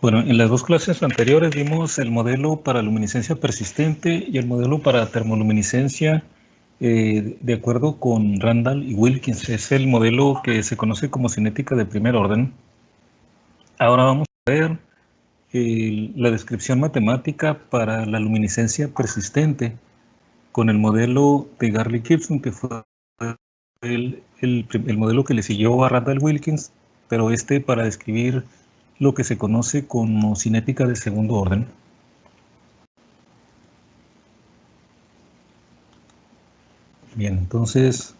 Bueno, en las dos clases anteriores vimos el modelo para luminiscencia persistente y el modelo para termoluminiscencia de acuerdo con Randall y Wilkins. Es el modelo que se conoce como cinética de primer orden. Ahora vamos a ver la descripción matemática para la luminiscencia persistente con el modelo de Garlick-Gibson, que fue el modelo que le siguió a Randall Wilkins, pero para describir lo que se conoce como cinética de segundo orden. Bien, entonces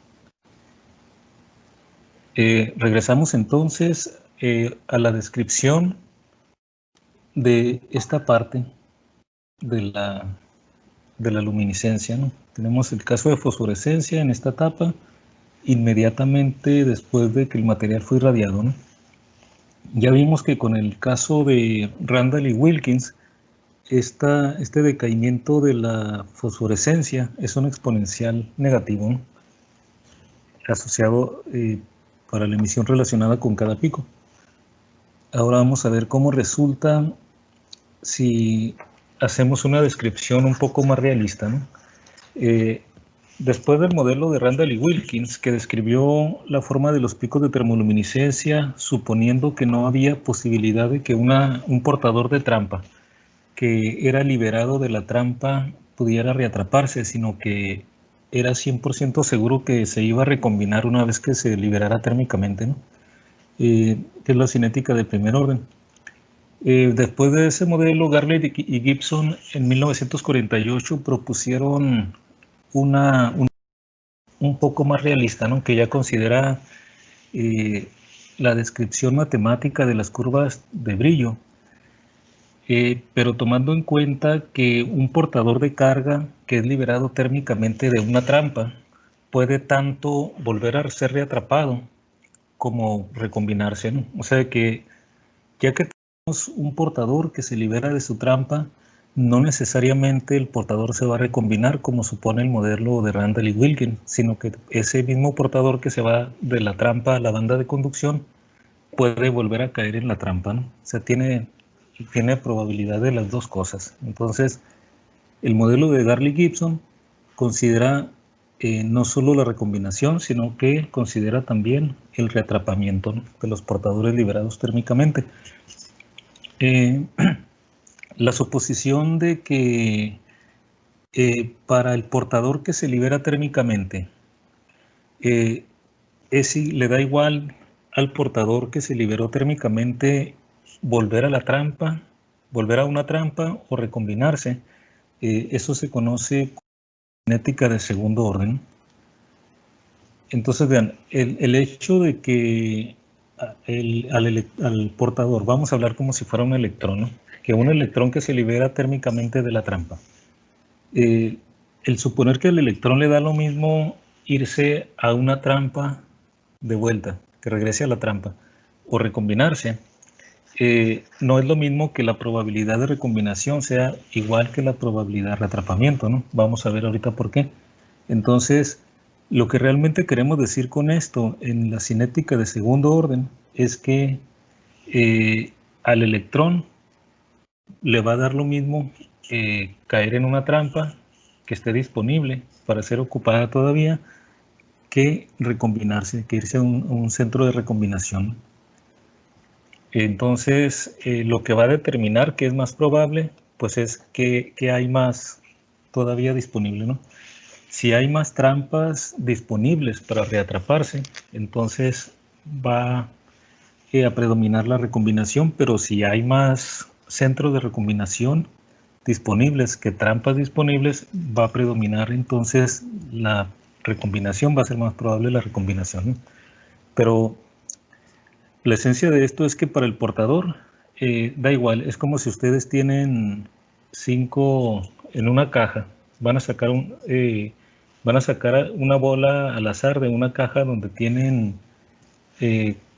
regresamos entonces a la descripción de esta parte de la luminiscencia, ¿no? Tenemos el caso de fosforescencia en esta etapa, inmediatamente después de que el material fue irradiado, ¿no? Ya vimos que con el caso de Randall y Wilkins, este decaimiento de la fosforescencia es un exponencial negativo, ¿no? Asociado para la emisión relacionada con cada pico. Ahora vamos a ver cómo resulta si hacemos una descripción un poco más realista, ¿no? Después del modelo de Randall y Wilkins, que describió la forma de los picos de termoluminiscencia, suponiendo que no había posibilidad de que un portador de trampa que era liberado de la trampa pudiera reatraparse, sino que era 100% seguro que se iba a recombinar una vez que se liberara térmicamente, ¿no? Que es la cinética de primer orden. Después de ese modelo, Garlick y Gibson en 1948 propusieron un poco más realista, ¿no? Que ya considera la descripción matemática de las curvas de brillo, pero tomando en cuenta que un portador de carga que es liberado térmicamente de una trampa puede tanto volver a ser reatrapado como recombinarse, ¿no? O sea que ya que tenemos un portador que se libera de su trampa, no necesariamente el portador se va a recombinar como supone el modelo de Randall y Wilkins, sino que ese mismo portador que se va de la trampa a la banda de conducción puede volver a caer en la trampa, ¿no? O sea, tiene probabilidad de las dos cosas. Entonces, el modelo de Garlick-Gibson considera no solo la recombinación, sino que considera también el reatrapamiento, ¿no?, de los portadores liberados térmicamente. La suposición de que para el portador que se libera térmicamente, le da igual al portador que se liberó térmicamente volver a una trampa o recombinarse. Eso se conoce como cinética de segundo orden. Entonces, vean, el hecho de que al portador, vamos a hablar como si fuera un electrón, ¿no?, que un electrón que se libera térmicamente de la trampa, el suponer que al electrón le da lo mismo irse a una trampa de vuelta, que regrese a la trampa, o recombinarse, no es lo mismo que la probabilidad de recombinación sea igual que la probabilidad de reatrapamiento, ¿no? Vamos a ver ahorita por qué. Entonces, lo que realmente queremos decir con esto en la cinética de segundo orden es que al electrón le va a dar lo mismo caer en una trampa que esté disponible para ser ocupada todavía que recombinarse, que irse a un centro de recombinación. Entonces, lo que va a determinar qué es más probable, pues es que hay más todavía disponible, ¿no? Si hay más trampas disponibles para reatraparse, entonces va a predominar la recombinación, pero si hay más centros de recombinación disponibles que trampas disponibles, va a predominar entonces la recombinación, va a ser más probable la recombinación, ¿no? Pero la esencia de esto es que para el portador da igual, es como si ustedes tienen 5 en una caja, van a sacar una bola al azar de una caja donde tienen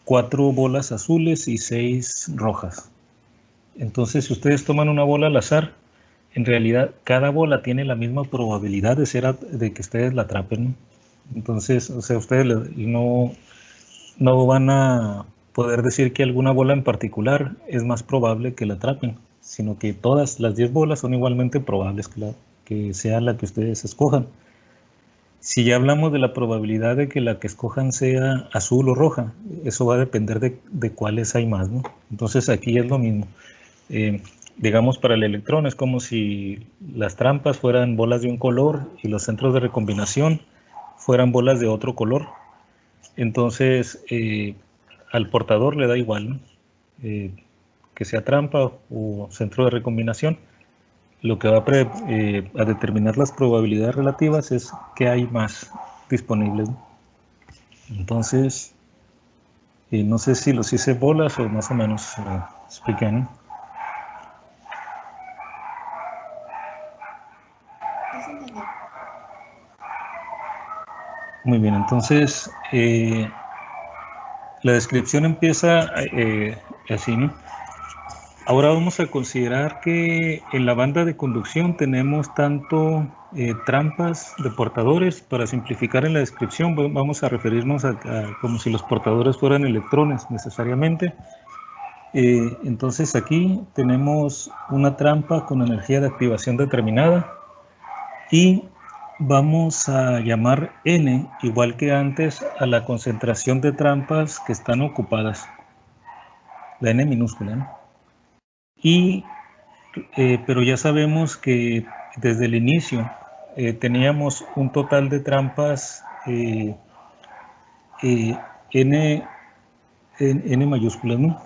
4 bolas azules y 6 rojas. Entonces, si ustedes toman una bola al azar, en realidad cada bola tiene la misma probabilidad de que ustedes la atrapen, ¿no? Entonces, o sea, ustedes no van a poder decir que alguna bola en particular es más probable que la atrapen, sino que todas las 10 bolas son igualmente probables que sea la que ustedes escojan. Si ya hablamos de la probabilidad de que la que escojan sea azul o roja, eso va a depender de cuáles hay más, ¿no? Entonces aquí es lo mismo. Digamos, para el electrón es como si las trampas fueran bolas de un color y los centros de recombinación fueran bolas de otro color. Entonces, al portador le da igual, ¿no? Que sea trampa o centro de recombinación. Lo que va a determinar las probabilidades relativas es que hay más disponibles, ¿no? Entonces, no sé si los hice bolas o más o menos expliqué, ¿no? Muy bien, entonces la descripción empieza así, ¿no? Ahora vamos a considerar que en la banda de conducción tenemos tanto trampas de portadores. Para simplificar en la descripción vamos a referirnos a como si los portadores fueran electrones necesariamente. Entonces aquí tenemos una trampa con energía de activación determinada y vamos a llamar N, igual que antes, a la concentración de trampas que están ocupadas, la N minúscula, ¿no? Pero ya sabemos que desde el inicio teníamos un total de trampas N mayúsculas, ¿no?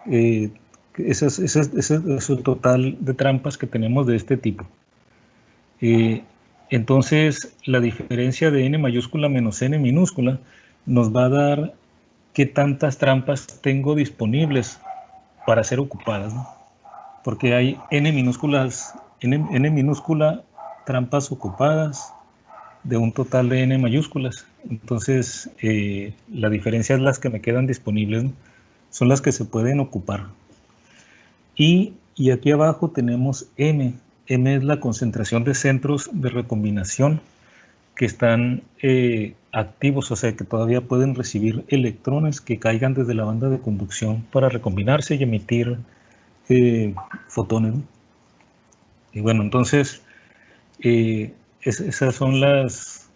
Ese es el total de trampas que tenemos de este tipo. Entonces, la diferencia de N mayúscula menos N minúscula nos va a dar qué tantas trampas tengo disponibles para ser ocupadas, ¿no? Porque hay N minúscula trampas ocupadas de un total de N mayúsculas. Entonces, la diferencia es las que me quedan disponibles, ¿no? Son las que se pueden ocupar. Y aquí abajo tenemos M. M es la concentración de centros de recombinación que están activos, o sea, que todavía pueden recibir electrones que caigan desde la banda de conducción para recombinarse y emitir fotones, ¿no? Y bueno, entonces, esas son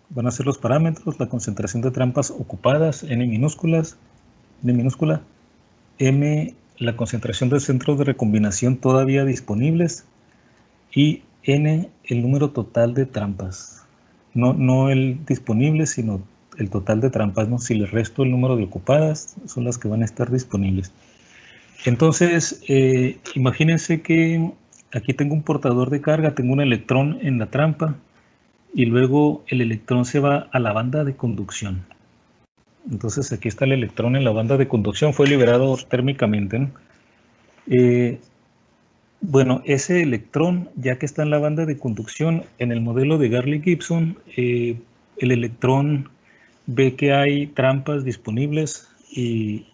van a ser los parámetros: la concentración de trampas ocupadas, N minúscula, M, la concentración de centros de recombinación todavía disponibles, y N, el número total de trampas. No el disponible, sino el total de trampas, ¿no? Si le resto el número de ocupadas, son las que van a estar disponibles. Entonces, imagínense que aquí tengo un portador de carga, tengo un electrón en la trampa, y luego el electrón se va a la banda de conducción. Entonces aquí está el electrón en la banda de conducción, fue liberado térmicamente, ¿no? Bueno, ese electrón, ya que está en la banda de conducción, en el modelo de Garlick-Gibson, el electrón ve que hay trampas disponibles y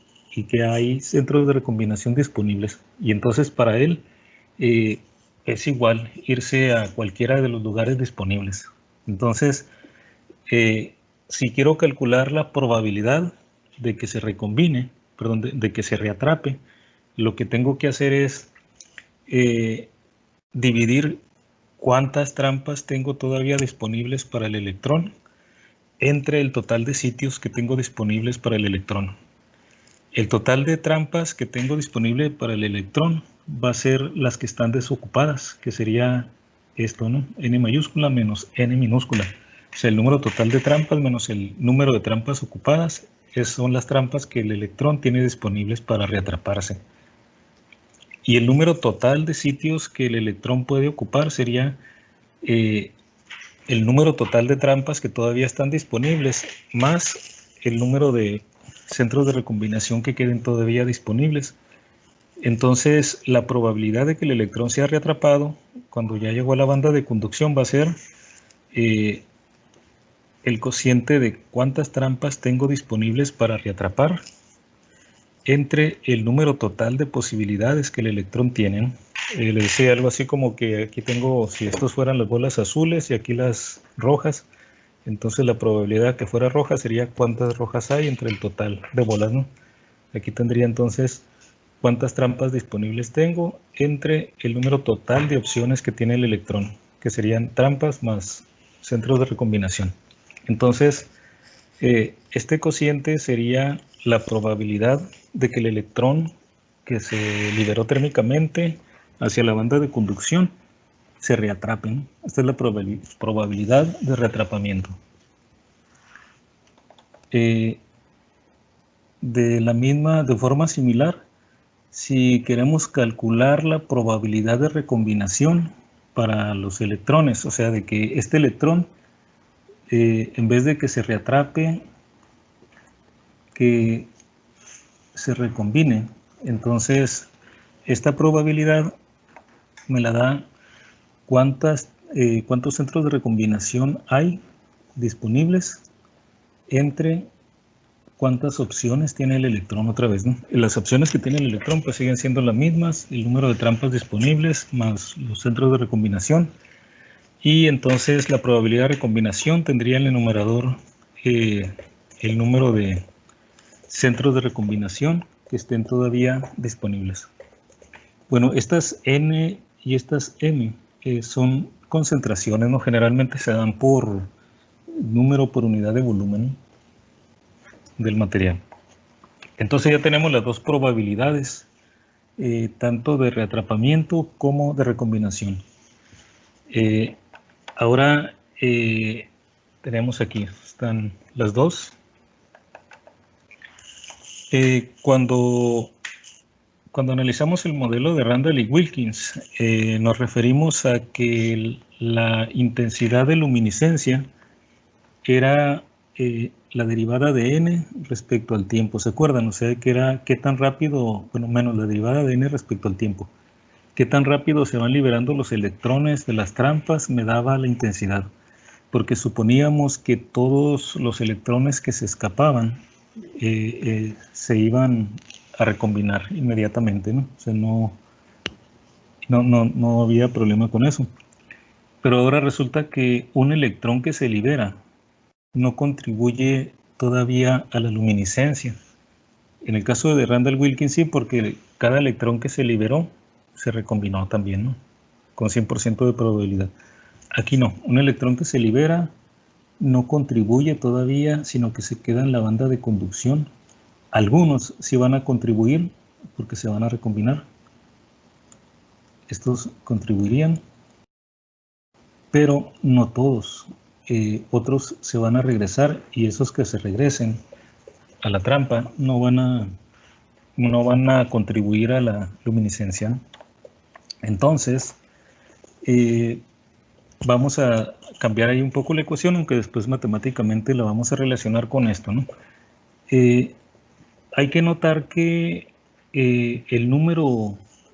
que hay centros de recombinación disponibles. Y entonces para él es igual irse a cualquiera de los lugares disponibles. Entonces, si quiero calcular la probabilidad de que se recombine, perdón, de que se reatrape, lo que tengo que hacer es dividir cuántas trampas tengo todavía disponibles para el electrón entre el total de sitios que tengo disponibles para el electrón. El total de trampas que tengo disponible para el electrón va a ser las que están desocupadas, que sería esto, ¿no? N mayúscula menos N minúscula. O sea, el número total de trampas menos el número de trampas ocupadas, son las trampas que el electrón tiene disponibles para reatraparse. Y el número total de sitios que el electrón puede ocupar sería el número total de trampas que todavía están disponibles, más el número de centros de recombinación que queden todavía disponibles. Entonces, la probabilidad de que el electrón sea reatrapado cuando ya llegó a la banda de conducción va a ser el cociente de cuántas trampas tengo disponibles para reatrapar entre el número total de posibilidades que el electrón tiene. Le decía algo así como que aquí tengo, si estos fueran las bolas azules y aquí las rojas, entonces la probabilidad que fuera roja sería cuántas rojas hay entre el total de bolas, ¿no? Aquí tendría entonces cuántas trampas disponibles tengo entre el número total de opciones que tiene el electrón, que serían trampas más centros de recombinación. Entonces, este cociente sería la probabilidad de que el electrón que se liberó térmicamente hacia la banda de conducción se reatrape, ¿no? Esta es la probabilidad de reatrapamiento. De forma similar, si queremos calcular la probabilidad de recombinación para los electrones, o sea, de que este electrón, en vez de que se reatrape, que se recombine, entonces esta probabilidad me la da cuántos centros de recombinación hay disponibles entre cuántas opciones tiene el electrón otra vez, ¿no? Las opciones que tiene el electrón pues siguen siendo las mismas, el número de trampas disponibles más los centros de recombinación, y entonces la probabilidad de recombinación tendría en el numerador el número de centros de recombinación que estén todavía disponibles. Bueno, estas N y estas M son concentraciones, ¿no? Generalmente se dan por número por unidad de volumen del material. Entonces ya tenemos las dos probabilidades, tanto de reatrapamiento como de recombinación. Ahora tenemos aquí, están las dos. Cuando analizamos el modelo de Randall y Wilkins, nos referimos a que la intensidad de luminiscencia era la derivada de n respecto al tiempo. ¿Se acuerdan? O sea, que era qué tan rápido, bueno, menos la derivada de n respecto al tiempo. Qué tan rápido se van liberando los electrones de las trampas me daba la intensidad. Porque suponíamos que todos los electrones que se escapaban se iban a recombinar inmediatamente, ¿no? O sea, no había problema con eso. Pero ahora resulta que un electrón que se libera no contribuye todavía a la luminiscencia. En el caso de Randall Wilkins sí, porque cada electrón que se liberó se recombinó también, ¿no? Con 100% de probabilidad. Aquí no, un electrón que se libera no contribuye todavía, sino que se queda en la banda de conducción. Algunos sí van a contribuir porque se van a recombinar. Estos contribuirían, pero no todos. Otros se van a regresar y esos que se regresen a la trampa no van a contribuir a la luminiscencia. Entonces, vamos a cambiar ahí un poco la ecuación, aunque después matemáticamente la vamos a relacionar con esto, ¿no? Hay que notar que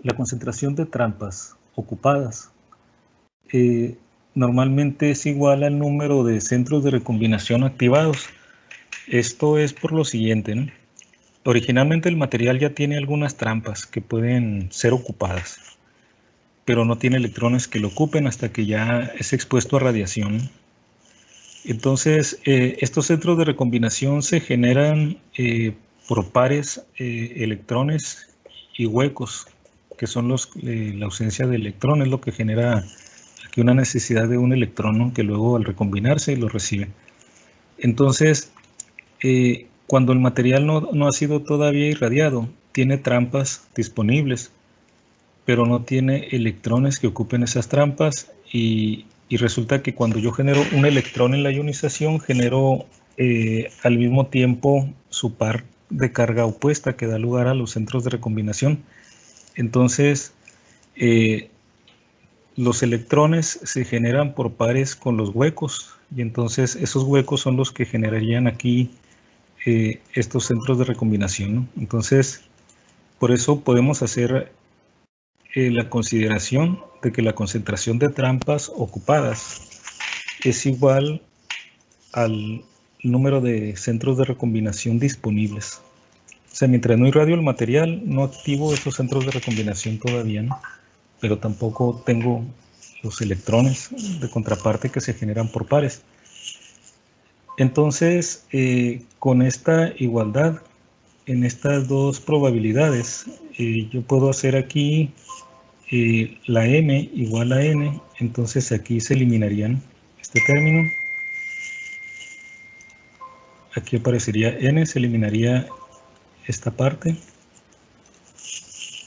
la concentración de trampas ocupadas normalmente es igual al número de centros de recombinación activados. Esto es por lo siguiente, ¿no? Originalmente el material ya tiene algunas trampas que pueden ser ocupadas, pero no tiene electrones que lo ocupen hasta que ya es expuesto a radiación. Entonces, estos centros de recombinación se generan por pares electrones y huecos, que son la ausencia de electrones, lo que genera aquí una necesidad de un electrón, ¿no? Que luego al recombinarse lo recibe. Entonces, cuando el material no ha sido todavía irradiado, tiene trampas disponibles, pero no tiene electrones que ocupen esas trampas, y resulta que cuando yo genero un electrón en la ionización, genero al mismo tiempo su par de carga opuesta que da lugar a los centros de recombinación. Entonces, los electrones se generan por pares con los huecos, y entonces esos huecos son los que generarían aquí estos centros de recombinación, ¿no? Entonces, por eso podemos hacer la consideración de que la concentración de trampas ocupadas es igual al número de centros de recombinación disponibles. O sea, mientras no irradio el material, no activo esos centros de recombinación todavía, ¿no? Pero tampoco tengo los electrones de contraparte que se generan por pares. Entonces, con esta igualdad, en estas dos probabilidades, yo puedo hacer aquí la m igual a n, entonces aquí se eliminarían este término. Aquí aparecería n, se eliminaría esta parte.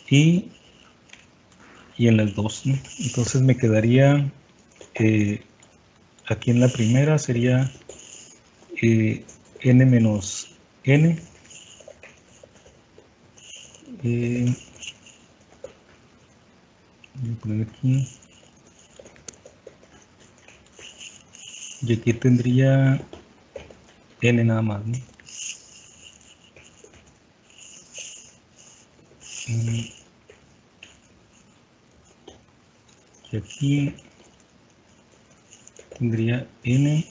Y en las dos, ¿no? Entonces me quedaría, aquí en la primera sería n menos n. Voy a poner aquí. Y aquí tendría n nada más, ¿no? Y aquí tendría n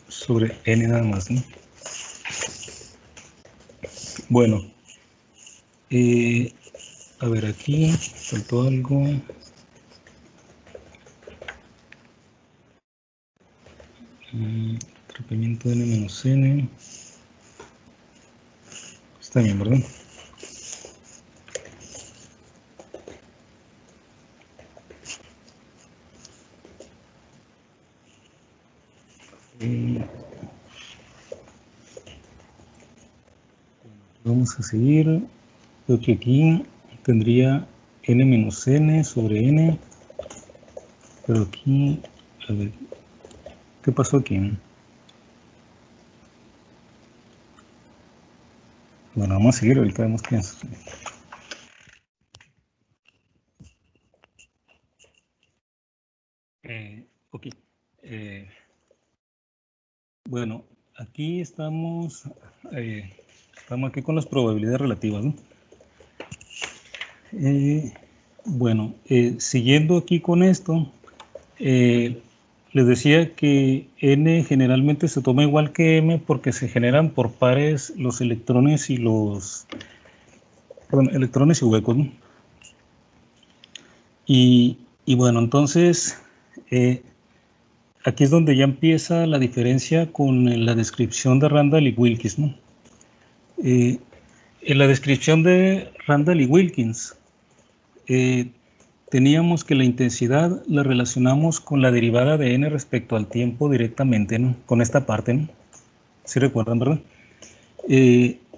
sobre n nada más, ¿no? Bueno, a ver, aquí faltó algo. Tratamiento n menos n. Está bien, ¿verdad? Vamos a seguir. Creo que aquí tendría n menos n sobre n. Pero aquí, a ver, ¿qué pasó aquí? Bueno, vamos a seguir, ahorita vemos qué es. Ok. Bueno, aquí estamos aquí con las probabilidades relativas, ¿no? Bueno, siguiendo aquí con esto, les decía que n generalmente se toma igual que m porque se generan por pares los electrones y electrones y huecos, ¿no? Y bueno, entonces aquí es donde ya empieza la diferencia con la descripción de Randall y Wilkins, ¿no? En la descripción de Randall y Wilkins teníamos que la intensidad la relacionamos con la derivada de n respecto al tiempo directamente, ¿no? Con esta parte, ¿no? ¿Sí recuerdan, verdad?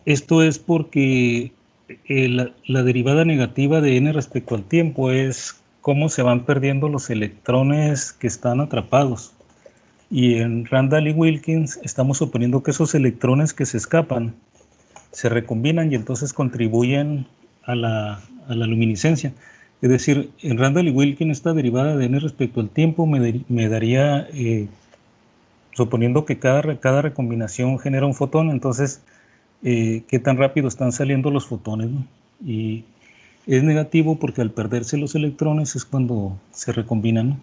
Esto es porque la derivada negativa de n respecto al tiempo es cómo se van perdiendo los electrones que están atrapados. Y en Randall y Wilkins estamos suponiendo que esos electrones que se escapan se recombinan y entonces contribuyen a la luminiscencia. Es decir, en Randall y Wilkins esta derivada de n respecto al tiempo me daría, suponiendo que cada recombinación genera un fotón, entonces qué tan rápido están saliendo los fotones, ¿no? Y es negativo porque al perderse los electrones es cuando se recombinan, ¿no?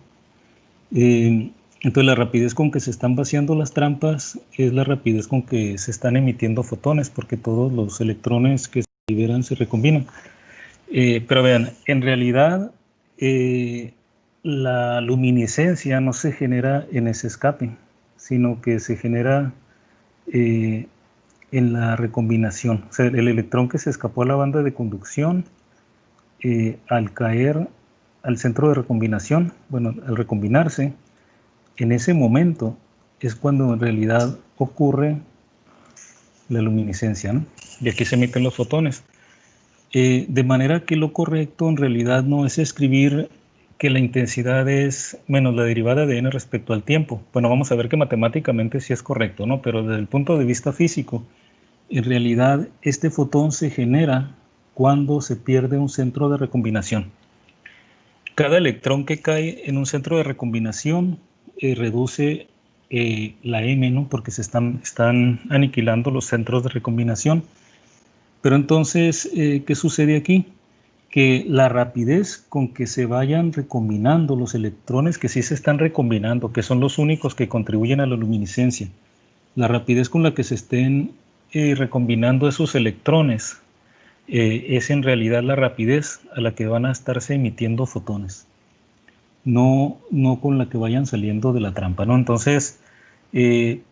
Entonces la rapidez con que se están vaciando las trampas es la rapidez con que se están emitiendo fotones, porque todos los electrones que se liberan se recombinan. Pero vean, en realidad la luminiscencia no se genera en ese escape, sino que se genera en la recombinación. O sea, el electrón que se escapó a la banda de conducción, al caer al centro de recombinación, bueno, al recombinarse, en ese momento es cuando en realidad ocurre la luminiscencia, ¿no? Y aquí se emiten los fotones. De manera que lo correcto en realidad no es escribir que la intensidad es menos la derivada de n respecto al tiempo. Bueno, vamos a ver que matemáticamente sí es correcto, ¿no? Pero desde el punto de vista físico, en realidad este fotón se genera cuando se pierde un centro de recombinación. Cada electrón que cae en un centro de recombinación reduce la m, ¿no? Porque se están aniquilando los centros de recombinación. Pero entonces, ¿qué sucede aquí? Que la rapidez con que se vayan recombinando los electrones que sí se están recombinando, que son los únicos que contribuyen a la luminiscencia, la rapidez con la que se estén recombinando esos electrones es en realidad la rapidez a la que van a estarse emitiendo fotones, no con la que vayan saliendo de la trampa, ¿no? Entonces,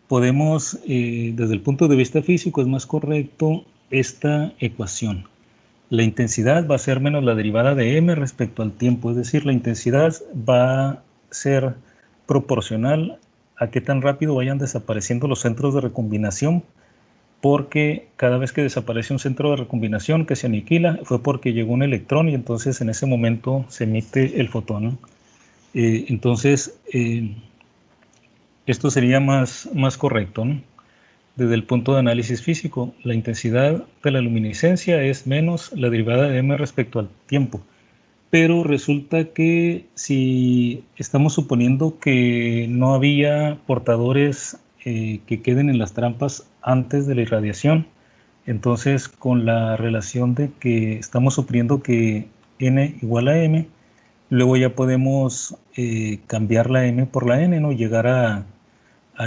Podemos, desde el punto de vista físico, es más correcto esta ecuación. La intensidad va a ser menos la derivada de m respecto al tiempo, es decir, la intensidad va a ser proporcional a qué tan rápido vayan desapareciendo los centros de recombinación, porque cada vez que desaparece un centro de recombinación que se aniquila fue porque llegó un electrón y entonces en ese momento se emite el fotón, ¿no? Entonces, esto sería más correcto, ¿no? Desde el punto de análisis físico, la intensidad de la luminiscencia es menos la derivada de m respecto al tiempo. Pero resulta que si estamos suponiendo que no había portadores que queden en las trampas antes de la irradiación, entonces con la relación de que estamos suponiendo que n igual a m, luego ya podemos cambiar la m por la n, ¿no? Llegar a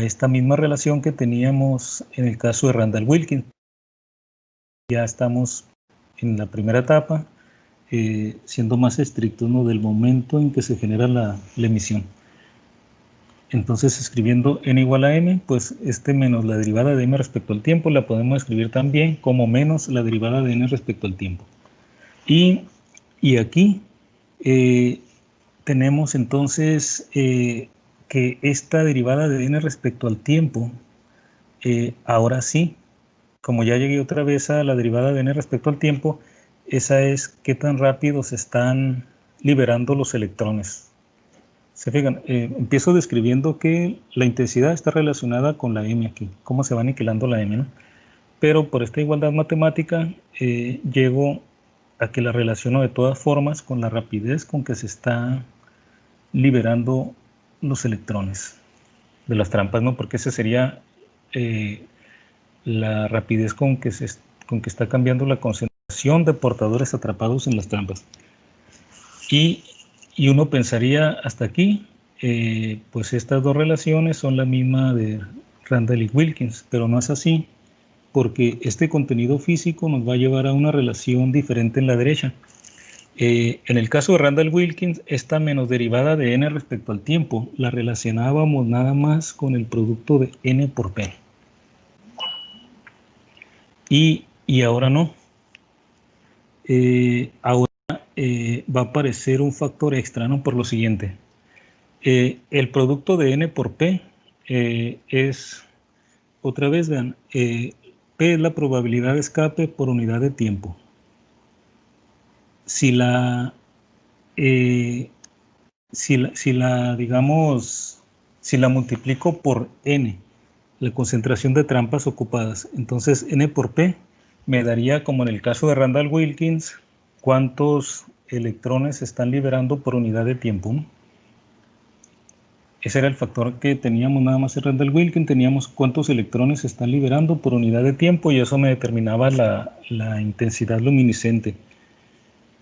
esta misma relación que teníamos en el caso de Randall-Wilkins. Ya estamos en la primera etapa, siendo más estrictos, ¿no? Del momento en que se genera la emisión. Entonces, escribiendo n igual a m, pues menos la derivada de m respecto al tiempo la podemos escribir también como menos la derivada de n respecto al tiempo. Y aquí tenemos entonces que esta derivada de n respecto al tiempo, ahora sí, como ya llegué otra vez a la derivada de n respecto al tiempo, esa es qué tan rápido se están liberando los electrones. Se fijan, empiezo describiendo que la intensidad está relacionada con la m aquí, cómo se va aniquilando la m, ¿no? Pero por esta igualdad matemática llego a que la relaciono de todas formas con la rapidez con que se está liberando los electrones de las trampas, ¿no? Porque esa sería la rapidez con que está cambiando la concentración de portadores atrapados en las trampas. Y uno pensaría hasta aquí, pues estas dos relaciones son la misma de Randall y Wilkins, pero no es así, porque este contenido físico nos va a llevar a una relación diferente en la derecha. En el caso de Randall-Wilkins, esta menos derivada de n respecto al tiempo la relacionábamos nada más con el producto de n por p. Y ahora no. Ahora va a aparecer un factor extra, ¿no? Por lo siguiente. El producto de n por p es, otra vez vean, p es la probabilidad de escape por unidad de tiempo. Si la multiplico por n, la concentración de trampas ocupadas, entonces n por p me daría, como en el caso de Randall-Wilkins, cuántos electrones se están liberando por unidad de tiempo, ¿no? Ese era el factor que teníamos nada más en Randall-Wilkins, teníamos cuántos electrones se están liberando por unidad de tiempo y eso me determinaba la intensidad luminiscente.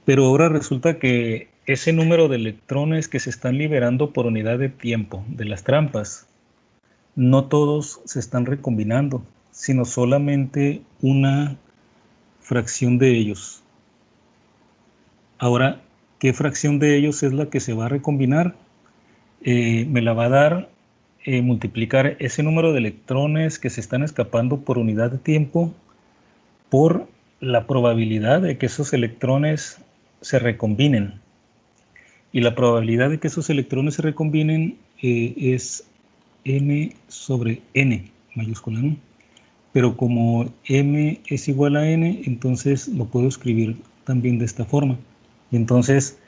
Pero ahora resulta que ese número de electrones que se están liberando por unidad de tiempo de las trampas, no todos se están recombinando, sino solamente una fracción de ellos. Ahora, ¿qué fracción de ellos es la que se va a recombinar? Me la va a dar multiplicar ese número de electrones que se están escapando por unidad de tiempo por la probabilidad de que esos electrones se recombinen. Y la probabilidad de que esos electrones se recombinen es m sobre n mayúscula, ¿no? Pero como m es igual a n, entonces lo puedo escribir también de esta forma. Y entonces,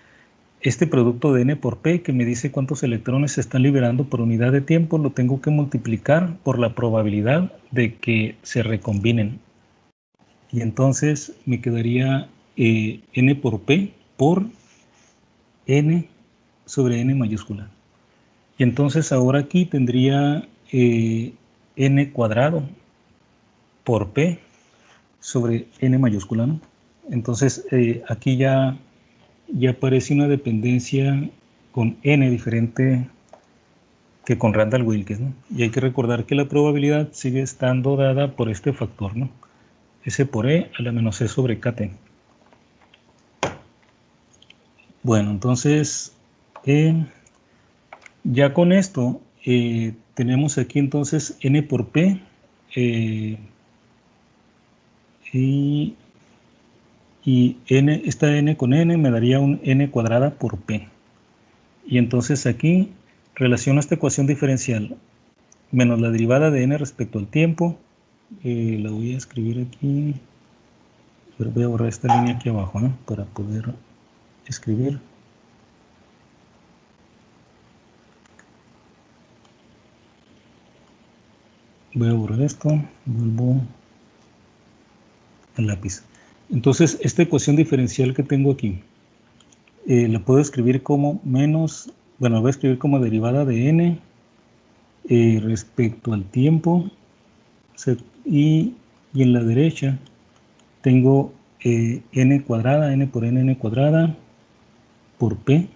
este producto de n por p, que me dice cuántos electrones se están liberando por unidad de tiempo, lo tengo que multiplicar por la probabilidad de que se recombinen. Y entonces me quedaría n por p por n sobre n mayúscula. Y entonces ahora aquí tendría n cuadrado por p sobre n mayúscula, ¿no? Entonces aquí ya aparece una dependencia con n diferente que con Randall-Wilkins, ¿no? Y hay que recordar que la probabilidad sigue estando dada por este factor, ¿no? S por e a la menos c sobre kt. Bueno, entonces ya con esto tenemos aquí entonces n por p, y n, esta n con n me daría un n cuadrada por p. Y entonces aquí relaciono esta ecuación diferencial menos la derivada de n respecto al tiempo. La voy a escribir aquí. Voy a borrar esta línea aquí abajo, ¿no? Para poder escribir. Voy a borrar esto, vuelvo al lápiz. Entonces, esta ecuación diferencial que tengo aquí, la puedo escribir como menos, bueno, voy a escribir como derivada de n respecto al tiempo, y en la derecha tengo n cuadrada, n por n cuadrada, por p,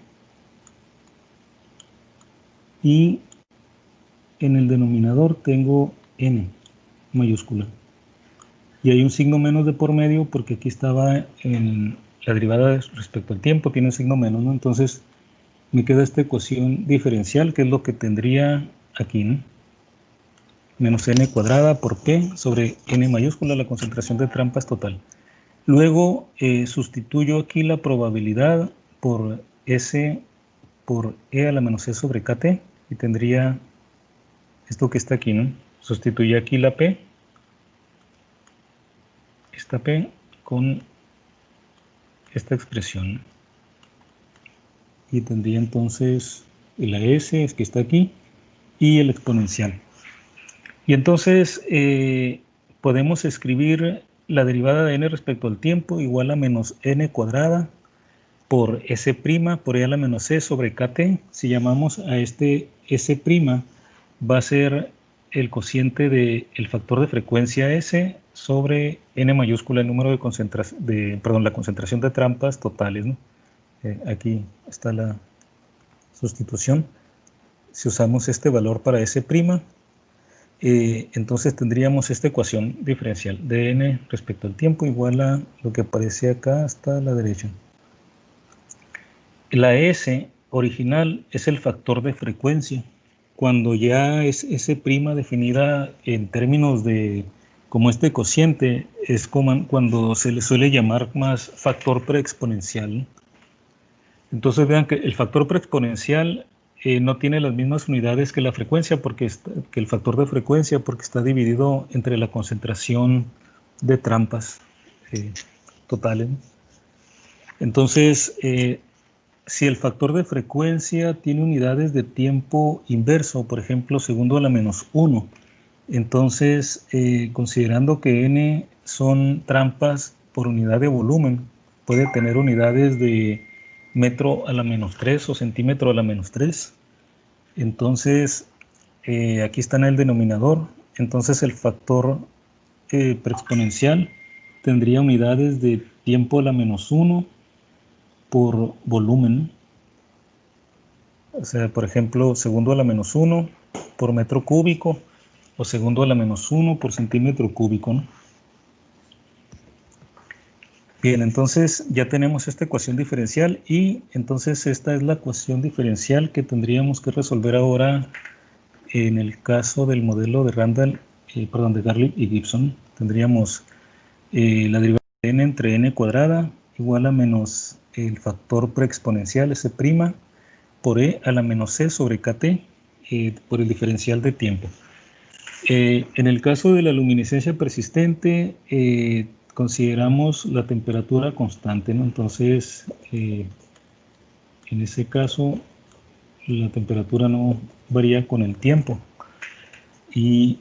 y en el denominador tengo n mayúscula. Y hay un signo menos de por medio porque aquí estaba en la derivada respecto al tiempo, tiene un signo menos, ¿no? Entonces me queda esta ecuación diferencial, que es lo que tendría aquí, ¿no? Menos n cuadrada por p sobre n mayúscula, la concentración de trampas total. Luego sustituyo aquí la probabilidad por S por E a la menos C sobre KT, y tendría esto que está aquí, ¿no? Sustituyo aquí la P, esta P, con esta expresión. Y tendría entonces la S, que está aquí, y el exponencial. Y entonces podemos escribir la derivada de n respecto al tiempo igual a menos n cuadrada por S' por E a la menos C sobre KT. Si llamamos a este S', va a ser el cociente del factor de frecuencia S sobre n mayúscula, el número de la concentración de trampas totales, ¿no? Aquí está la sustitución. Si usamos este valor para S', entonces tendríamos esta ecuación diferencial de n respecto al tiempo igual a lo que aparece acá hasta la derecha. La S original es el factor de frecuencia. Cuando ya es S' definida en términos de como este cociente, es como cuando se le suele llamar más factor preexponencial. Entonces vean que el factor preexponencial no tiene las mismas unidades que la frecuencia, que el factor de frecuencia, porque está dividido entre la concentración de trampas totales. Entonces, si el factor de frecuencia tiene unidades de tiempo inverso, por ejemplo, segundo a la menos 1, entonces, considerando que n son trampas por unidad de volumen, puede tener unidades de metro a la menos 3 o centímetro a la menos 3. Entonces, aquí está en el denominador. Entonces, el factor preexponencial tendría unidades de tiempo a la menos 1 por volumen. O sea, por ejemplo, segundo a la menos 1 por metro cúbico, o segundo a la menos 1 por centímetro cúbico, ¿no? Bien, entonces ya tenemos esta ecuación diferencial, y entonces esta es la ecuación diferencial que tendríamos que resolver ahora en el caso del modelo de de Garlick y Gibson. Tendríamos la derivada de n entre n cuadrada igual a menos el factor preexponencial S' por E a la menos C sobre KT por el diferencial de tiempo. En el caso de la luminiscencia persistente, consideramos la temperatura constante, ¿no? Entonces, en ese caso, la temperatura no varía con el tiempo. Y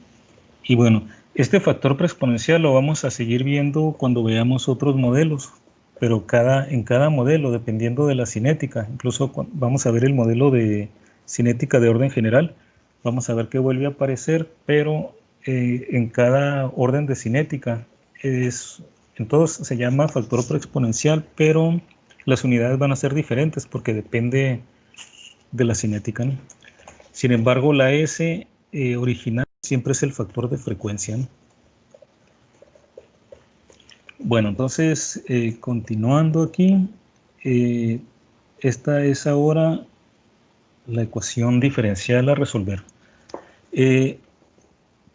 bueno, este factor preexponencial lo vamos a seguir viendo cuando veamos otros modelos, pero en cada modelo, dependiendo de la cinética, incluso vamos a ver el modelo de cinética de orden general, vamos a ver que vuelve a aparecer, pero en cada orden de cinética, en todos se llama factor preexponencial, pero las unidades van a ser diferentes porque depende de la cinética, ¿no? Sin embargo, la S original siempre es el factor de frecuencia, ¿no? Bueno, entonces, continuando aquí, esta es ahora la ecuación diferencial a resolver.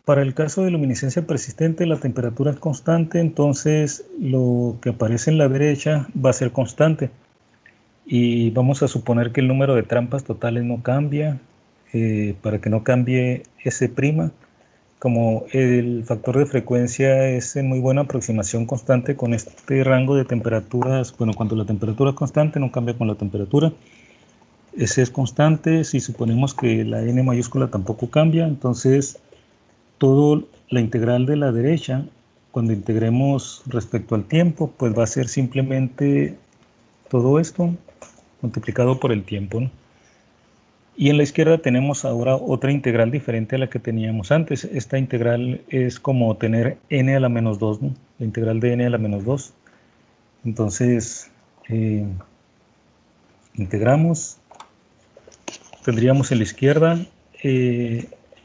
Para el caso de luminiscencia persistente, la temperatura es constante, entonces lo que aparece en la derecha va a ser constante. Y vamos a suponer que el número de trampas totales no cambia. Para que no cambie S', como el factor de frecuencia es en muy buena aproximación constante con este rango de temperaturas, bueno, cuando la temperatura es constante no cambia con la temperatura. S es constante, si suponemos que la n mayúscula tampoco cambia, entonces todo la integral de la derecha, cuando integremos respecto al tiempo, pues va a ser simplemente todo esto multiplicado por el tiempo, ¿no? Y en la izquierda tenemos ahora otra integral diferente a la que teníamos antes. Esta integral es como tener n a la menos 2, ¿no? La integral de n a la menos 2. Entonces, integramos. Tendríamos en la izquierda,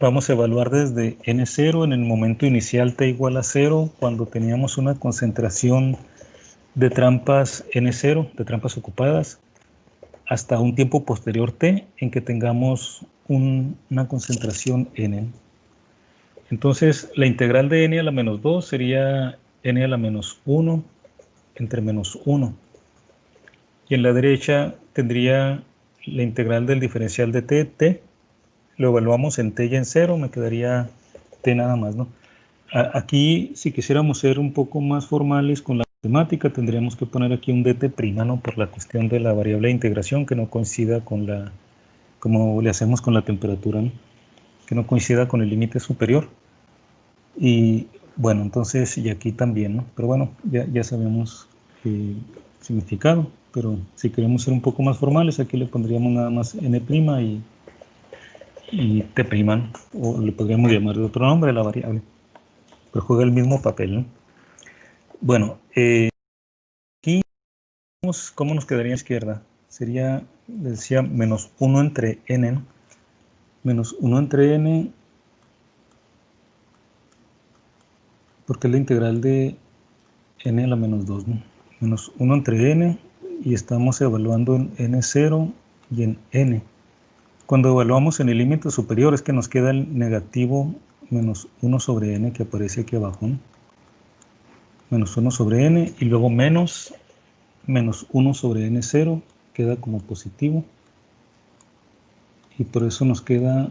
vamos a evaluar desde n0 en el momento inicial t igual a 0, cuando teníamos una concentración de trampas n0, de trampas ocupadas, hasta un tiempo posterior t en que tengamos una concentración n. Entonces, la integral de n a la menos 2 sería n a la menos 1 entre menos 1. Y en la derecha tendría la integral del diferencial de t, lo evaluamos en t y en 0, me quedaría t nada más, ¿no? Aquí, si quisiéramos ser un poco más formales con la matemática, tendríamos que poner aquí un dt', ¿no? Por la cuestión de la variable de integración, que no coincida con la, como le hacemos con la temperatura, ¿no? Que no coincida con el límite superior. Y bueno, entonces, y aquí también, ¿no? Pero bueno, ya sabemos el significado, pero si queremos ser un poco más formales, aquí le pondríamos nada más n' y t', ¿no? O le podríamos llamar de otro nombre a la variable, pero juega el mismo papel, ¿no? Bueno, aquí, ¿cómo nos quedaría a la izquierda? Sería, decía, menos 1 entre n, ¿no? Menos 1 entre n, porque es la integral de n a la menos 2, ¿no? Menos 1 entre n, y estamos evaluando en n0 y en n. Cuando evaluamos en el límite superior es que nos queda el negativo menos 1 sobre n que aparece aquí abajo, ¿no? Menos 1 sobre n, y luego menos 1 sobre n0 queda como positivo, y por eso nos queda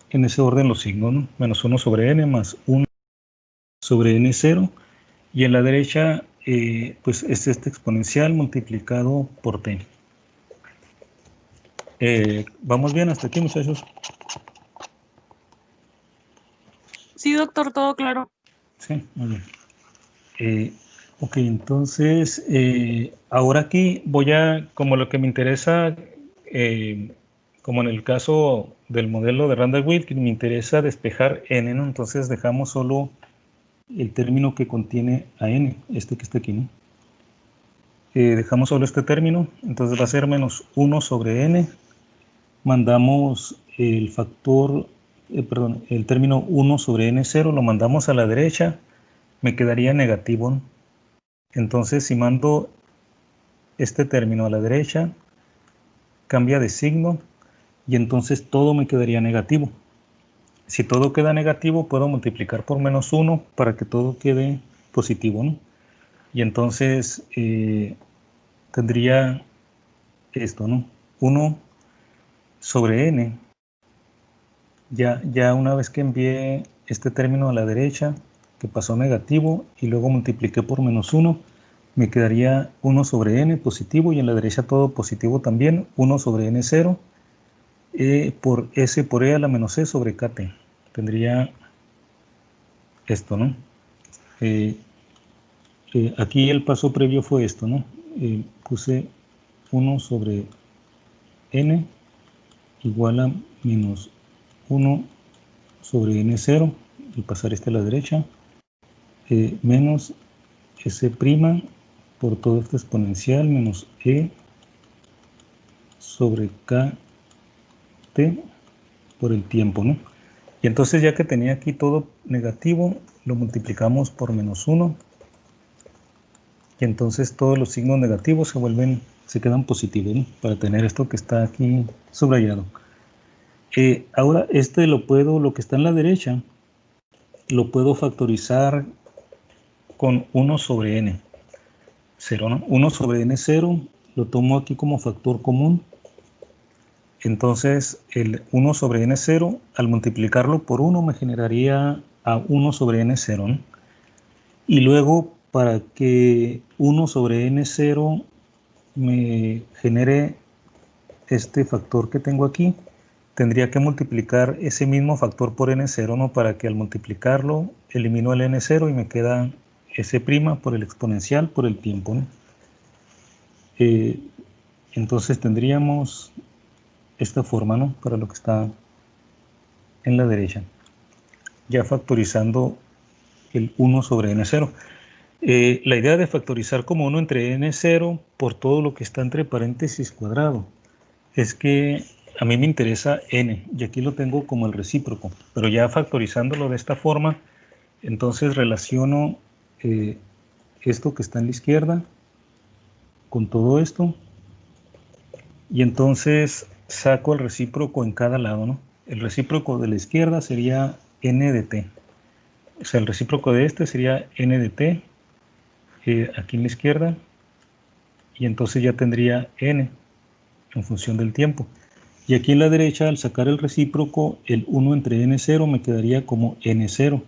en ese orden los signos, ¿no? Menos 1 sobre n más 1 sobre n0, y en la derecha pues es este exponencial multiplicado por t. ¿Vamos bien hasta aquí, muchachos? Sí, doctor, todo claro. Sí, muy bien. Ok, entonces, ahora aquí voy a, como lo que me interesa, como en el caso del modelo de Randall-Wilk, que me interesa despejar n, ¿no? Entonces dejamos solo el término que contiene a n, este que está aquí, ¿no? Dejamos solo este término, entonces va a ser menos 1 sobre n, mandamos el factor, perdón, el término 1 sobre n0, lo mandamos a la derecha, me quedaría negativo, ¿no? Entonces, si mando este término a la derecha, cambia de signo y entonces todo me quedaría negativo. Si todo queda negativo, puedo multiplicar por menos 1 para que todo quede positivo, ¿no? Y entonces tendría esto, ¿no? 1 sobre n. Ya una vez que envié este término a la derecha, que pasó negativo, y luego multipliqué por menos 1, me quedaría 1 sobre n positivo, y en la derecha todo positivo también, 1 sobre n0, por s por e a la menos c sobre kt. Tendría esto, ¿no? Aquí el paso previo fue esto, ¿no? Puse 1 sobre n igual a menos 1 sobre n0, y pasar este a la derecha, menos s' por todo este exponencial menos e sobre kt por el tiempo, ¿no? Y entonces, ya que tenía aquí todo negativo, lo multiplicamos por menos 1, y entonces todos los signos negativos se quedan positivos, ¿no? Para tener esto que está aquí subrayado. Ahora lo que está en la derecha, lo puedo factorizar con 1 sobre n. 0, ¿no? 1 sobre n0 lo tomo aquí como factor común. Entonces, el 1 sobre n0, al multiplicarlo por 1, me generaría a 1 sobre n0, ¿no? Y luego, para que 1 sobre n0 me genere este factor que tengo aquí, tendría que multiplicar ese mismo factor por n0, ¿no? Para que al multiplicarlo elimino el n0 y me queda s' por el exponencial por el tiempo, ¿no? Entonces tendríamos esta forma, ¿no? Para lo que está en la derecha, ya factorizando el 1 sobre n0. La idea de factorizar como 1 entre n0 por todo lo que está entre paréntesis cuadrado es que a mí me interesa n, y aquí lo tengo como el recíproco, pero ya factorizándolo de esta forma, entonces relaciono esto que está en la izquierda con todo esto, y entonces saco el recíproco en cada lado, ¿no? El recíproco de la izquierda sería n de t. O sea, el recíproco de este sería n de t aquí en la izquierda, y entonces ya tendría n en función del tiempo. Y aquí en la derecha, al sacar el recíproco, el 1 entre n0 me quedaría como n0.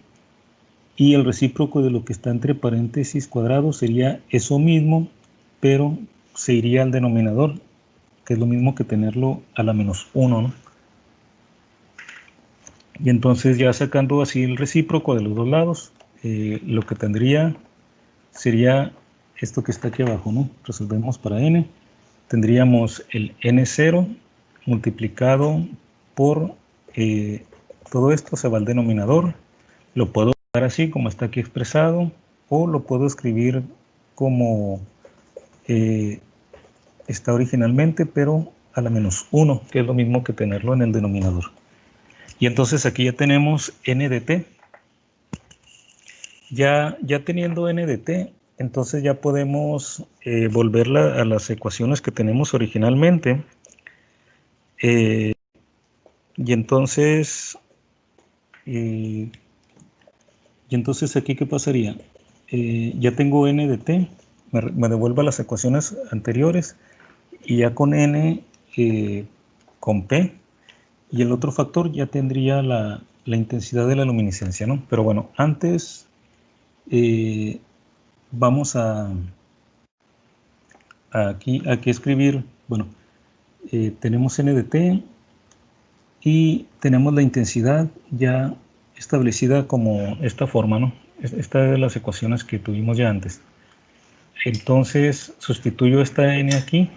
Y el recíproco de lo que está entre paréntesis cuadrados sería eso mismo, pero se iría al denominador, que es lo mismo que tenerlo a la menos 1, ¿no? Y entonces ya sacando así el recíproco de los dos lados, lo que tendría sería esto que está aquí abajo, ¿no? Resolvemos para n. Tendríamos el n0 multiplicado por todo esto se va al denominador. Lo puedo dar así como está aquí expresado, o lo puedo escribir como está originalmente, pero a la menos 1, que es lo mismo que tenerlo en el denominador. Y entonces aquí ya tenemos n de t. Ya teniendo n de t, entonces ya podemos volver a las ecuaciones que tenemos originalmente. Y entonces aquí, ¿qué pasaría? Ya tengo n de t, me devuelvo a las ecuaciones anteriores, y ya con n, con p, y el otro factor ya tendría la intensidad de la luminiscencia, ¿no? Pero bueno, antes vamos a aquí escribir, bueno, tenemos n de t y tenemos la intensidad ya establecida como esta forma, ¿no? Esta es de las ecuaciones que tuvimos ya antes. Entonces sustituyo esta n aquí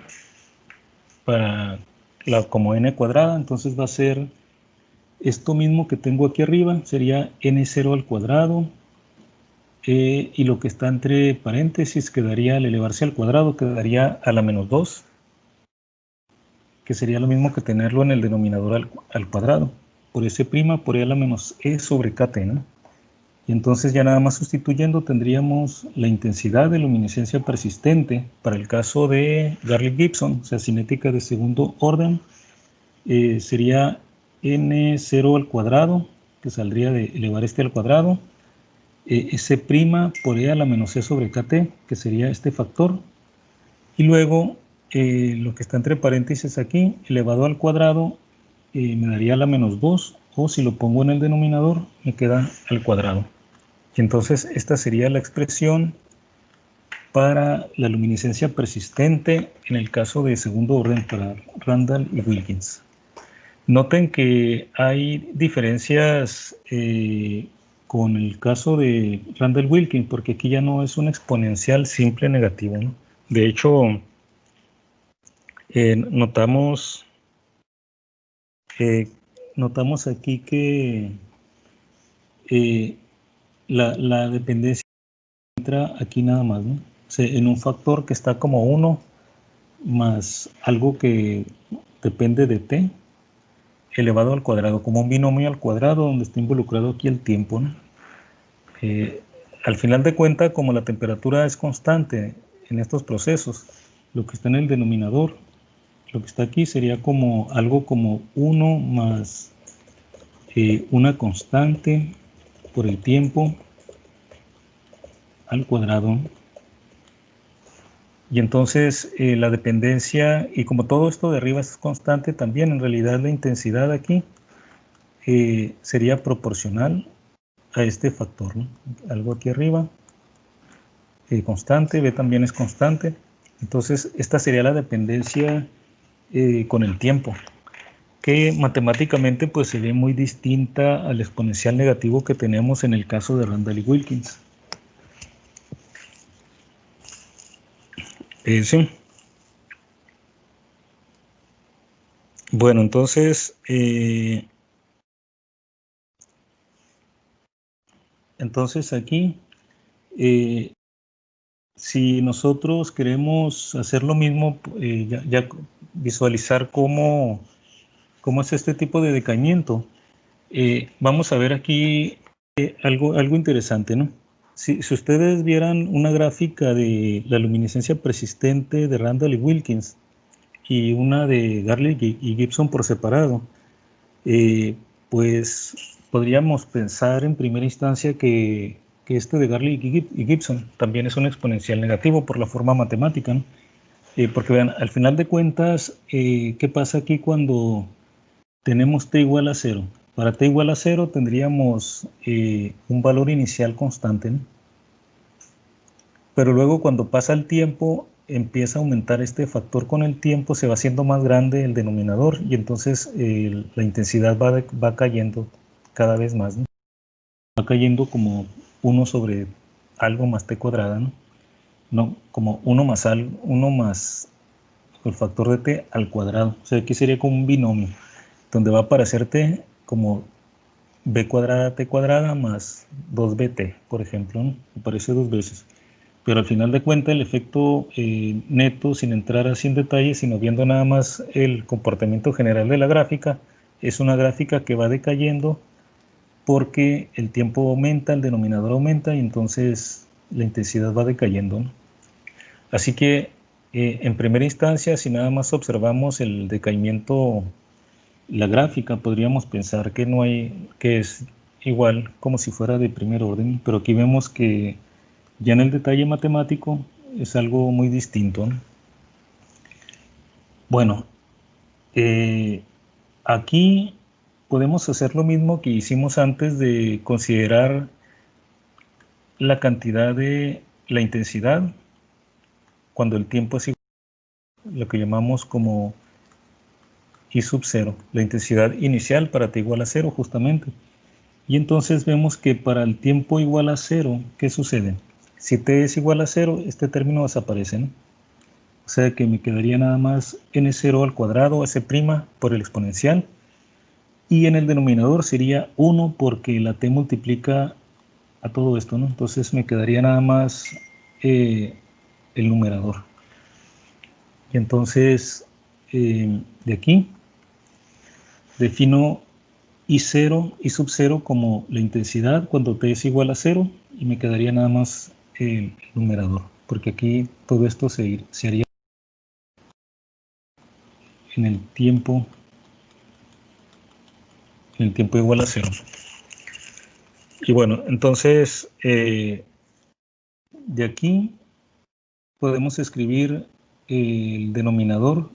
para como n cuadrada, entonces va a ser esto mismo que tengo aquí arriba, sería n0 al cuadrado, y lo que está entre paréntesis quedaría al elevarse al cuadrado, quedaría a la menos 2, que sería lo mismo que tenerlo en el denominador al cuadrado, por S' por E a la menos E sobre KT, ¿no? Y entonces ya nada más sustituyendo tendríamos la intensidad de luminiscencia persistente para el caso de Garlick-Gibson, o sea, cinética de segundo orden, sería n0 al cuadrado, que saldría de elevar este al cuadrado, S' por E a la menos E sobre KT, que sería este factor, y luego lo que está entre paréntesis aquí, elevado al cuadrado, me daría la menos 2, o si lo pongo en el denominador, me queda al cuadrado. Y entonces esta sería la expresión para la luminiscencia persistente en el caso de segundo orden para Randall y Wilkins. Noten que hay diferencias con el caso de Randall-Wilkins, porque aquí ya no es un exponencial simple negativo, ¿no? De hecho, notamos aquí que la dependencia entra aquí nada más, ¿no? O sea, en un factor que está como 1 más algo que depende de t elevado al cuadrado, como un binomio al cuadrado donde está involucrado aquí el tiempo, ¿no? Al final de cuentas, como la temperatura es constante en estos procesos, lo que está en el denominador lo que está aquí sería como algo como 1 más una constante por el tiempo al cuadrado. Y entonces la dependencia, y como todo esto de arriba es constante también, en realidad la intensidad aquí sería proporcional a este factor, ¿no? Algo aquí arriba, constante, B también es constante. Entonces esta sería la dependencia con el tiempo, que matemáticamente pues se ve muy distinta al exponencial negativo que tenemos en el caso de Randall y Wilkins. Sí. Bueno, entonces aquí, si nosotros queremos hacer lo mismo, ya visualizar cómo es este tipo de decaimiento, vamos a ver aquí algo interesante, ¿no? Si ustedes vieran una gráfica de la luminiscencia persistente de Randall y Wilkins y una de Garlick y Gibson por separado, pues podríamos pensar en primera instancia que este de Garlick y Gibson también es un exponencial negativo por la forma matemática, ¿no? Porque vean, al final de cuentas, ¿qué pasa aquí cuando tenemos t igual a 0? Para t igual a 0 tendríamos un valor inicial constante, ¿no? Pero luego cuando pasa el tiempo empieza a aumentar este factor con el tiempo, se va haciendo más grande el denominador y entonces la intensidad va cayendo cada vez más, ¿no? Va cayendo como 1 sobre algo más t cuadrada, ¿no? No, como 1 más el factor de t al cuadrado. O sea, aquí sería como un binomio, donde va a aparecer t como b cuadrada t cuadrada más 2bt, por ejemplo, ¿no? Aparece 2 veces. Pero al final de cuentas el efecto neto, sin entrar así en detalle, sino viendo nada más el comportamiento general de la gráfica, es una gráfica que va decayendo porque el tiempo aumenta, el denominador aumenta y entonces la intensidad va decayendo, ¿no? Así que en primera instancia, si nada más observamos el decaimiento, la gráfica, podríamos pensar que es igual como si fuera de primer orden, pero aquí vemos que ya en el detalle matemático es algo muy distinto, ¿no? Bueno, aquí podemos hacer lo mismo que hicimos antes de considerar la cantidad de la intensidad cuando el tiempo es igual, lo que llamamos como I sub 0, la intensidad inicial para t igual a 0 justamente. Y entonces vemos que para el tiempo igual a 0, ¿qué sucede? Si t es igual a 0, este término desaparece, ¿no? O sea que me quedaría nada más n0 al cuadrado, s' por el exponencial. Y en el denominador sería 1 porque la t multiplica a todo esto, ¿no? Entonces me quedaría nada más el numerador. Y entonces de aquí defino I0, I sub 0 como la intensidad cuando t es igual a 0 y me quedaría nada más el numerador, porque aquí todo esto se haría en el tiempo igual a 0. Y bueno, entonces de aquí podemos escribir el denominador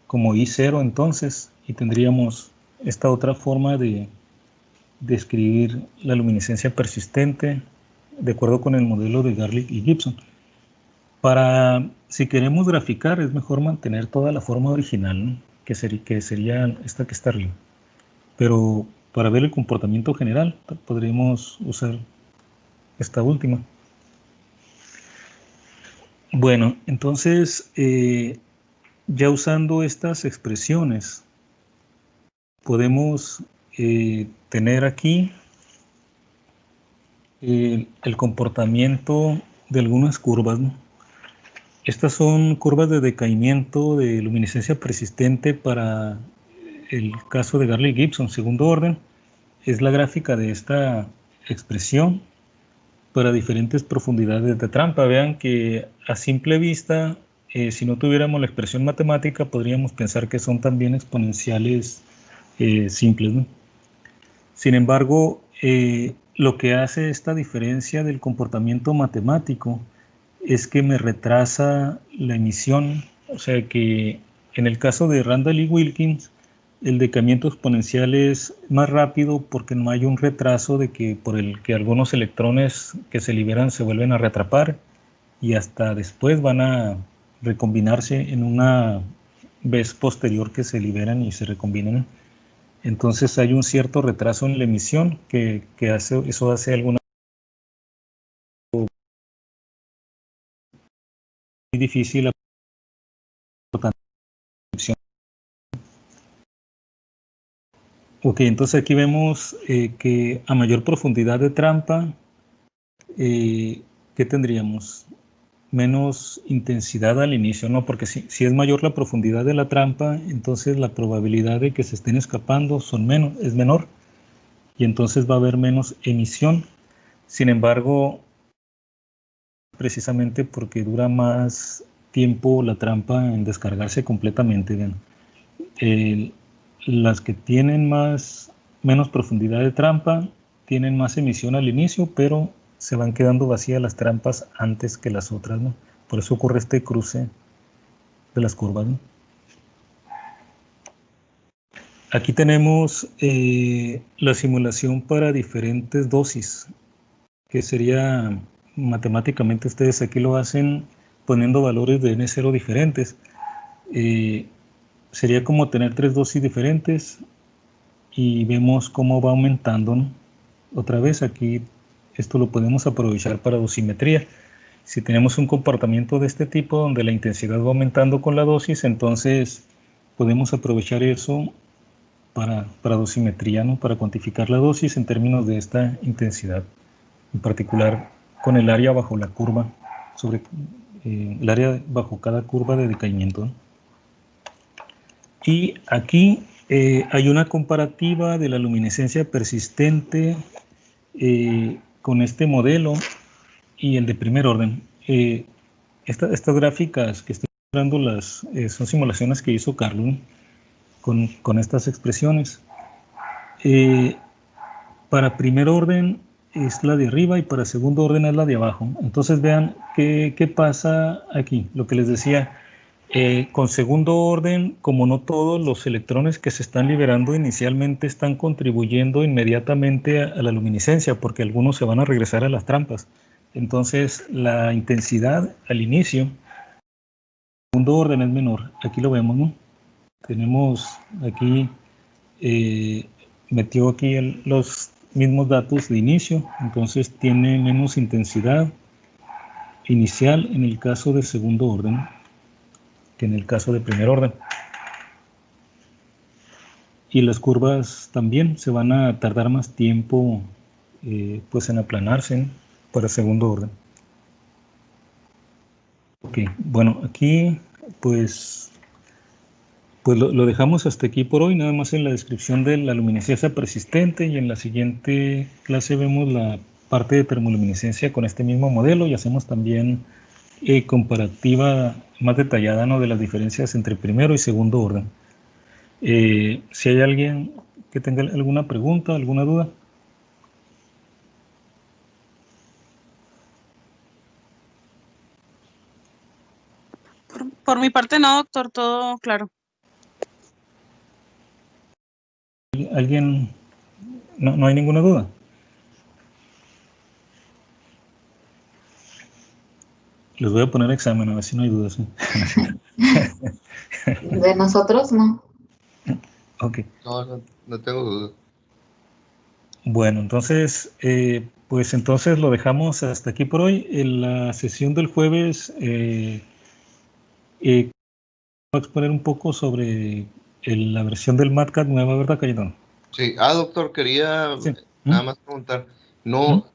como I0 entonces, y tendríamos esta otra forma de escribir la luminiscencia persistente de acuerdo con el modelo de Garlick y Gibson. Si queremos graficar, es mejor mantener toda la forma original, ¿no? que sería esta que está arriba. Pero para ver el comportamiento general, podríamos usar esta última. Bueno, entonces, ya usando estas expresiones, podemos tener aquí el comportamiento de algunas curvas, ¿no? Estas son curvas de decaimiento de luminiscencia persistente para el caso de Garlick Gibson, segundo orden. Es la gráfica de esta expresión para diferentes profundidades de trampa. Vean que a simple vista si no tuviéramos la expresión matemática, podríamos pensar que son también exponenciales simples, ¿no? Sin embargo, lo que hace esta diferencia del comportamiento matemático es que me retrasa la emisión, o sea que en el caso de Randall y Wilkins, el decaimiento exponencial es más rápido porque no hay un retraso de que por el que algunos electrones que se liberan se vuelven a reatrapar y hasta después van a recombinarse en una vez posterior que se liberan y se recombinan. Entonces hay un cierto retraso en la emisión que eso hace alguna muy difícil la descripción. Ok, entonces aquí vemos que a mayor profundidad de trampa, ¿qué tendríamos? Menos intensidad al inicio, ¿no? Porque si es mayor la profundidad de la trampa, entonces la probabilidad de que se estén escapando es menor y entonces va a haber menos emisión. Sin embargo, precisamente porque dura más tiempo la trampa en descargarse completamente. Las que tienen menos profundidad de trampa tienen más emisión al inicio, pero se van quedando vacías las trampas antes que las otras, ¿no? Por eso ocurre este cruce de las curvas, ¿no? Aquí tenemos la simulación para diferentes dosis, que sería matemáticamente ustedes aquí lo hacen poniendo valores de N0 diferentes. Sería como tener 3 dosis diferentes y vemos cómo va aumentando, ¿no? Otra vez aquí esto lo podemos aprovechar para dosimetría. Si tenemos un comportamiento de este tipo donde la intensidad va aumentando con la dosis, entonces podemos aprovechar eso para dosimetría, ¿no? Para cuantificar la dosis en términos de esta intensidad, en particular con el área bajo la curva, sobre el área bajo cada curva de decaimiento, ¿no? Y aquí hay una comparativa de la luminiscencia persistente con este modelo y el de primer orden. Estas gráficas que estoy mostrando son simulaciones que hizo Carlos con estas expresiones. Para primer orden es la de arriba y para segundo orden es la de abajo. Entonces vean qué pasa aquí, lo que les decía. Con segundo orden, como no todos los electrones que se están liberando inicialmente están contribuyendo inmediatamente a la luminiscencia, porque algunos se van a regresar a las trampas. Entonces, la intensidad al inicio, segundo orden es menor. Aquí lo vemos, ¿no? Tenemos aquí, metió aquí los mismos datos de inicio, entonces tiene menos intensidad inicial en el caso de segundo orden que en el caso de primer orden. Y las curvas también se van a tardar más tiempo pues en aplanarse, ¿no? Para segundo orden. Ok, bueno, aquí pues lo dejamos hasta aquí por hoy, nada más en la descripción de la luminiscencia persistente, y en la siguiente clase vemos la parte de termoluminiscencia con este mismo modelo y hacemos también comparativa más detallada, ¿no? De las diferencias entre primero y segundo orden. Si hay alguien que tenga alguna pregunta, alguna duda. Por mi parte no, doctor, todo claro. ¿Alguien? No hay ninguna duda. Les voy a poner examen, a ver si no hay dudas, ¿eh? De nosotros no. Ok. No tengo duda. Bueno, entonces, pues entonces lo dejamos hasta aquí por hoy. En la sesión del jueves voy a exponer un poco sobre la versión del MATCAD nueva, ¿verdad, Cayetano? Sí, doctor, quería Sí. nada más preguntar, no,